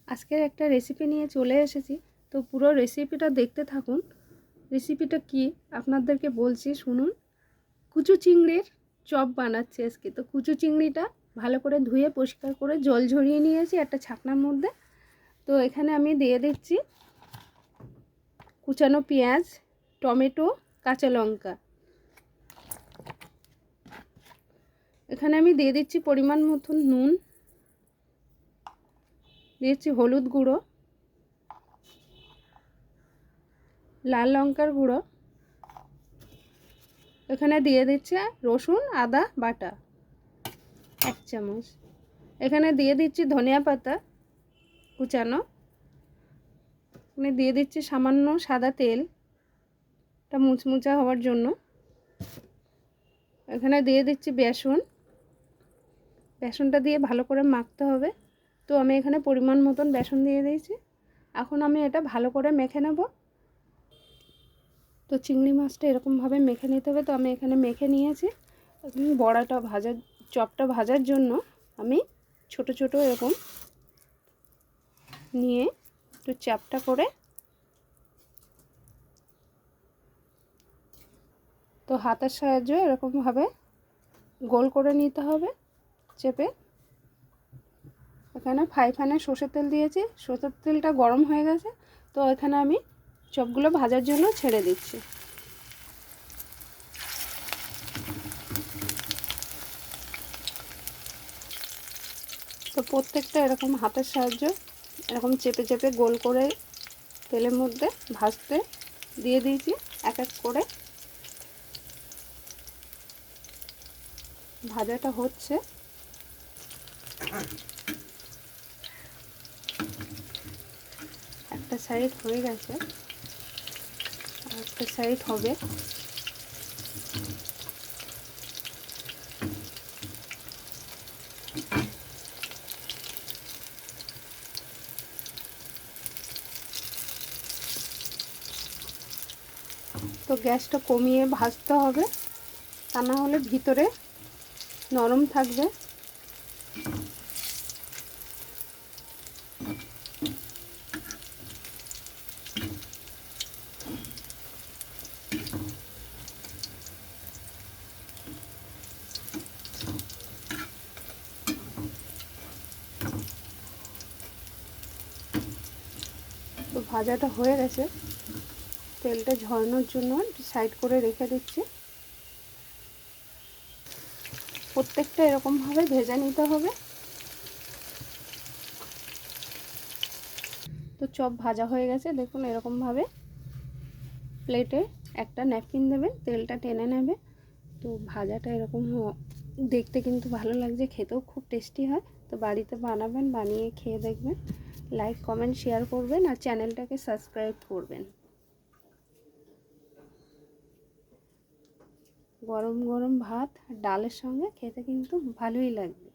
আজকের একটা রেসিপি নিয়ে চলে এসেছি। তো পুরো রেসিপিটা দেখতে থাকুন। রেসিপিটা কি আপনাদেরকে বলছি, শুনুন। কুচু চিংড়ির চপ বানাচ্ছি আজকে। তো কুচু চিংড়িটা ভালো করে ধুয়ে পরিষ্কার করে জল ঝরিয়ে নিয়েছি একটা ছাকনার মধ্যে। তো এখানে আমি দিয়ে দিচ্ছি কুচানো পেঁয়াজ, টমেটো, কাঁচা লঙ্কা। এখানে আমি দিয়ে দিচ্ছি পরিমাণ মতন নুন, দিয়েছি হলুদ গুঁড়ো, লাল লঙ্কার গুঁড়ো, এখানে দিয়ে দিচ্ছে রসুন আদা বাটা 1 চামচ, এখানে দিয়ে দিচ্ছি ধনিয়া পাতা কুচানো, এখানে দিয়ে দিচ্ছি সামান্য সাদা তেল, এটা মুচমুচা হওয়ার জন্য। এখানে দিয়ে দিচ্ছি বেসন, বেসনটা দিয়ে ভালো করে মাখতে হবে। তো আমি এখানে পরিমাণ মতন বেসন দিয়ে দিয়েছি। এখন আমি এটা ভালো করে মেখে নেব। তো চিংড়ি মাছটা এরকমভাবে মেখে নিতে হবে। তো আমি এখানে মেখে নিয়েছি। এখন বড়াটা ভাজার, চপটা ভাজার জন্য আমি ছোট ছোট এরকম নিয়ে একটু চ্যাপটা করে, তো হাতের সাহায্যে এরকমভাবে গোল করে নিতে হবে চেপে। এখানে ফ্রাই প্যানে সর্ষের তেল দিয়েছি, সর্ষের তেলটা গরম হয়ে গেছে। তো এখানে আমি চপগুলো ভাজার জন্য ছেড়ে দিচ্ছি। তো প্রত্যেকটা এরকম হাতের সাহায্যে এরকম চেপে চেপে গোল করে তেলের মধ্যে ভাজতে দিয়ে দিয়েছি এক এক করে। ভাজাটা হচ্ছে, একটা সাইড হয়ে গেছে, আর একটা সাইড হবে। তো গ্যাসটা কমিয়ে ভাজতে হবে, তা না হলে ভিতরে নরম থাকবে। তো ভাজাটা হয়ে গেছে, তেলটা ঝরানোর জন্য সাইড করে রেখে দিচ্ছি। প্রত্যেকটা এরকমভাবে ভেজে নিতে হবে। তো চপ ভাজা হয়ে গেছে, দেখুন এরকমভাবে প্লেটে একটা ন্যাপকিন দেবেন, তেলটা টেনে নেবে। তো ভাজাটা এরকম দেখতে কিন্তু ভালো লাগছে, খেতেও খুব টেস্টি হয়। তো বাড়িতে বানাবেন, বানিয়ে খেয়ে দেখবেন। লাইক কমেন্ট শেয়ার করবেন আর চ্যানেলটাকে সাবস্ক্রাইব করবেন। গরম গরম ভাত আর ডালের সঙ্গে খেতে কিন্তু ভালোই লাগবে।